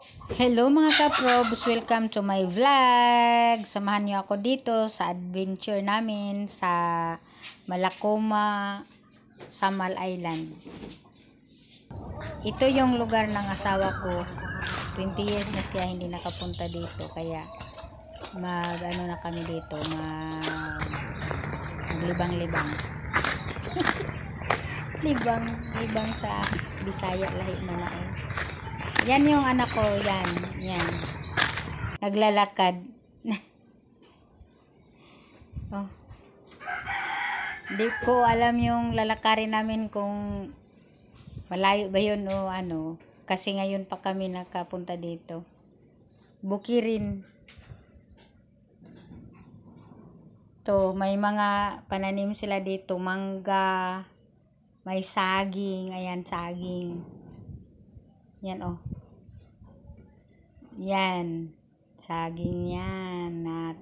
Hello mga kaprobs, welcome to my vlog. Samahan niyo ako dito sa adventure namin sa Malacoma, Samal Island. Ito yung lugar ng asawa ko. 20 years na siya hindi nakapunta dito, kaya mag-ano na kami dito, maglibang-libang. libang sa Bisaya lahi na na eh. Yan yung anak ko, yan. Naglalakad. Oh. Hindi ko alam yung lalakarin namin kung malayo ba yun o ano. Kasi ngayon pa kami nakapunta dito. Bukirin. To, may mga pananim sila dito. Mangga. May saging. Ayan, saging. Yan oh. Yan. Saging yan. At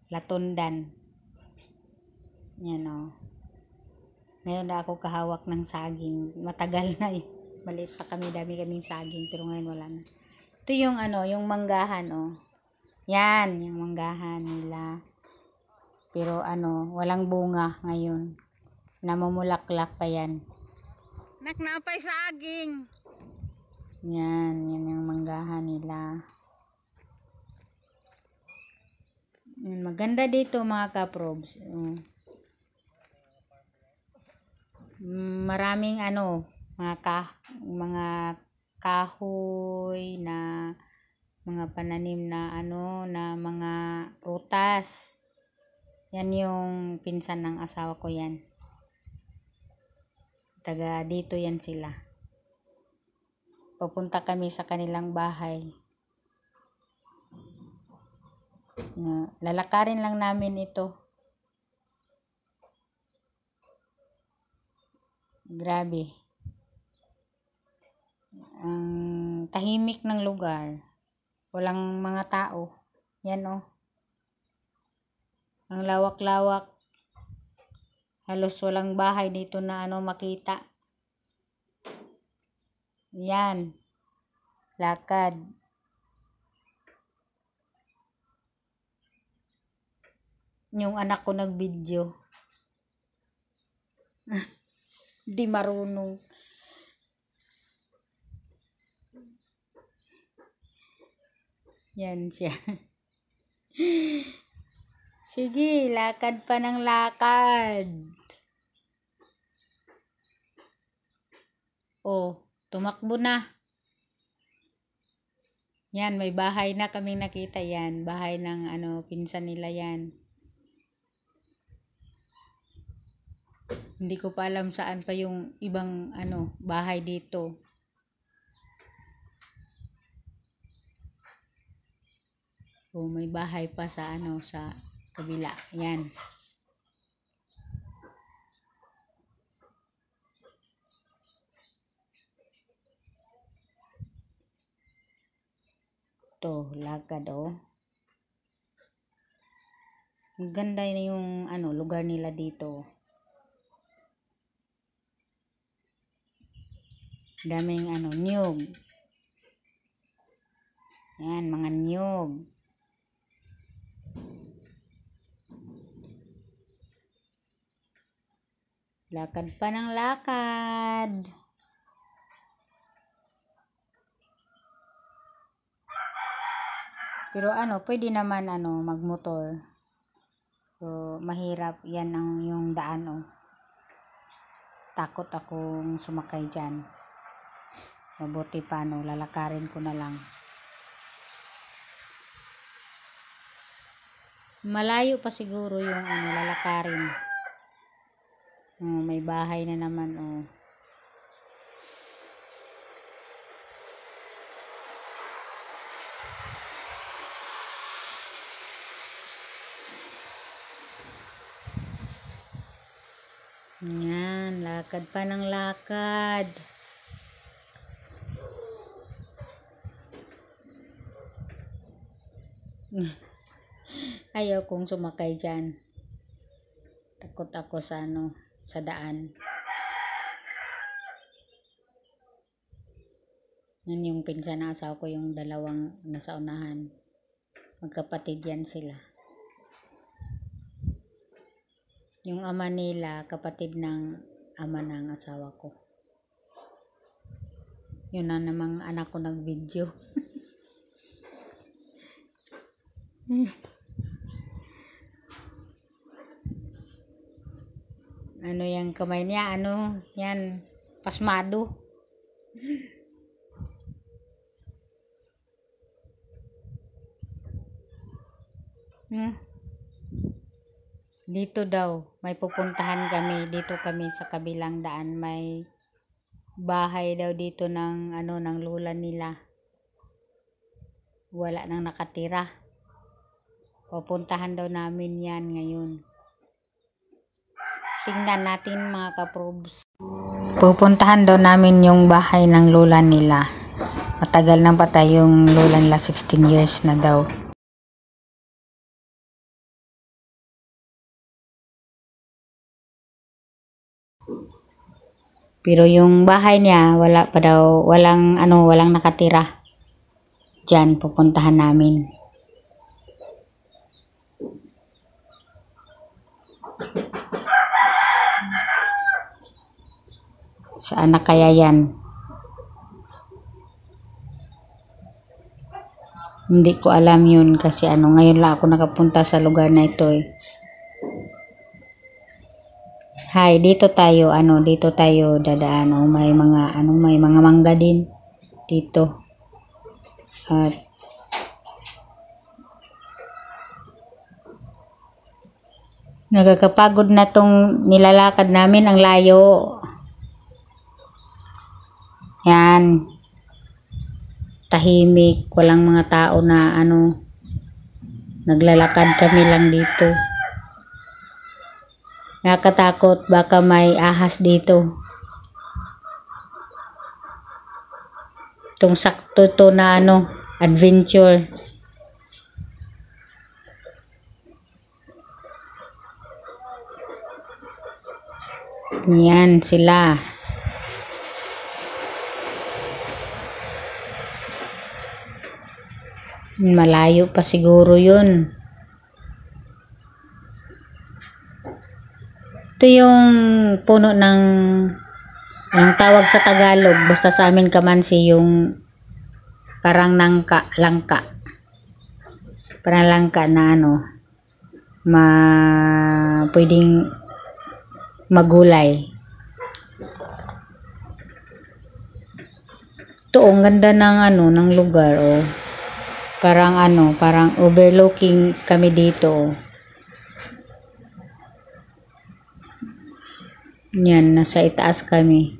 latundan. Yan oh. Ngayon na ako kahawak ng saging. Matagal na eh. Maliit pa kami, dami kaming saging. Pero ngayon wala na. Ito yung yung manggahan oh. Yan, yung manggahan nila. Pero walang bunga ngayon. Namumulaklak pa yan. Naknapay saging. Yan yung manggahan nila. Maganda dito mga kaprobs. Maraming mga kahoy na mga pananim na na mga prutas. Yan yung pinsan ng asawa ko yan. Taga dito yan sila. Papunta kami sa kanilang bahay. Lalakarin lang namin ito. Grabe. Ang tahimik ng lugar. Walang mga tao. Yan oh. Ang lawak-lawak. Halos walang bahay dito na makita. Yan. Lakad. Yung anak ko nag-video. Di marunong. Yan siya. Sige, lakad pa ng lakad. Oh, tumakbo na. Yan, may bahay na kaming nakita yan. Bahay ng pinsan nila yan. Hindi ko pa alam saan pa yung ibang bahay dito. Oh, may bahay pa sa sa kabila. Yan. To, lakad oh. Ganda na yung lugar nila dito. Daming niyog. Yan, mga niyog. Lakad pa ng lakad. Pero pwede naman magmotor. So, mahirap yan yung daan oh. Takot akong sumakay dyan. Mabuti pa lalakarin ko na lang. Malayo pa siguro yung lalakarin. May bahay na naman oh. Yan, lakad pa ng lakad. Ayaw kong sumakay dyan. Takot ako sa sa daan. Yan yung pinsan na asawa ko, yung dalawang nasa unahan. Magkapatid yan sila. Yung ama nila, kapatid ng ama ng asawa ko. Yun na namang anak ko nag-video. Ano yung kamay niya? Ano? Yan. Pasmado. Dito daw, may pupuntahan kami. Dito kami sa kabilang daan. May bahay daw dito ng ng lola nila. Wala nang nakatira. Pupuntahan daw namin yan ngayon. Tingnan natin mga kaprobs. Pupuntahan daw namin yung bahay ng lola nila. Matagal nang patay yung lola nila, 16 years na daw. Pero yung bahay niya, wala pa daw, walang nakatira. Diyan pupuntahan namin. Saan na kaya yan? Hindi ko alam yun kasi ngayon lang ako nakapunta sa lugar na ito eh. Hi, dito tayo dadaan. May mga mangga din dito. At nagkakapagod na tong nilalakad namin, ang layo. Yan. Tahimik, walang mga tao na naglalakad kami lang dito. Nakakatakot, baka may ahas dito. Itong sakto to na adventure. Yan sila. Malayo pa siguro yun. Ito yung puno ng ang tawag sa Tagalog, basta sa amin kamansi, yung parang langka. Parang langka na pwedeng magulay. Ito, ang ganda ng lugar, oh. Parang overlooking kami dito. Yan, nasa itaas kami.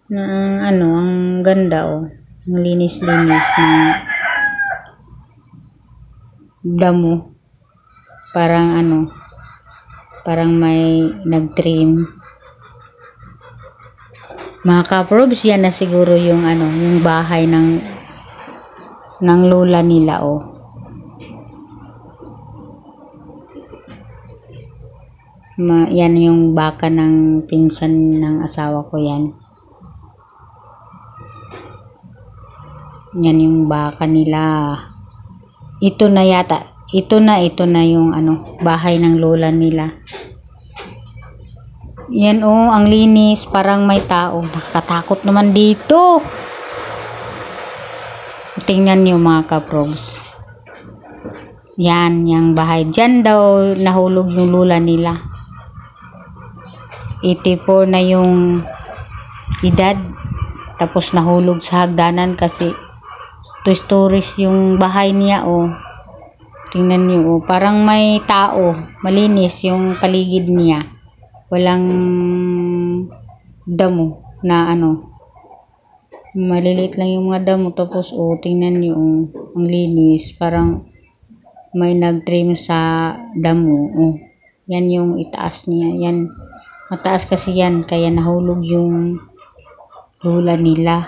Ang ganda, oh. Ang linis-linis ng damo. Parang may nag-trim. Mga kaprobs, yan na siguro yung yung bahay ng lola nila, oh. Yan yung baka ng pinsan ng asawa ko yan. Yan yung baka nila. Ito na yung bahay ng lola nila. Yan, oh, ang linis, parang may tao. Nakakatakot naman dito. Tingnan niyo mga kaprobs. Yan, yung bahay. Diyan daw nahulog yung lola nila. 84 na yung edad. Tapos nahulog sa hagdanan kasi 2 stories yung bahay niya, oh. Tingnan niyo, oh, parang may tao. Malinis yung paligid niya. Walang damo na maliliit lang yung mga damo. Tapos, oh, tingnan niyo, oh, ang linis. Parang may nag-trim sa damo, oh. Yan yung itaas niya. Yan, mataas kasi yan. Kaya nahulog yung lola nila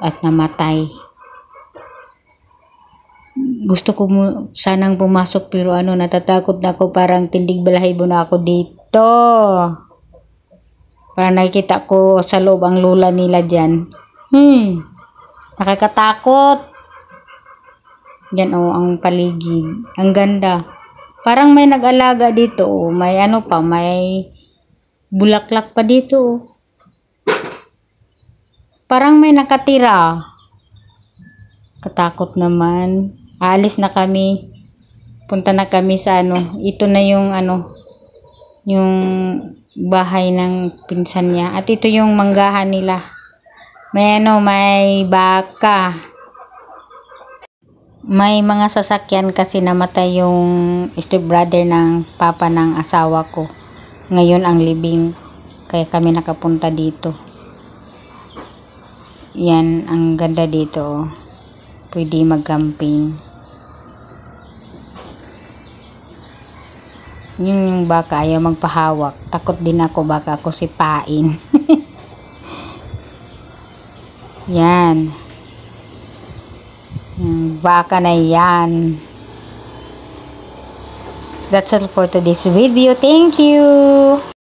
at namatay. Gusto ko sanang pumasok pero natatakot na ako, parang tindig balahibo na ako dito. Para nakikita ko sa loob ang lula nila dyan. Nakakatakot. Yan ang paligid. Ang ganda. Parang may nag-alaga dito. May may bulaklak pa dito. Parang may nakatira. Katakot naman. Aalis na kami. Punta na kami sa Ito na yung yung bahay ng pinsan niya. At ito yung manggahan nila. May baka. May mga sasakyan kasi namatay yung stepbrother ng papa ng asawa ko. Ngayon ang libing. Kaya kami nakapunta dito. Yan, ang ganda dito. Pwede mag-camping. Yung baka ayaw magpahawak. Takot din ako, baka ako sipain. Yan. Yung baka na yan. That's all for today's video. Thank you!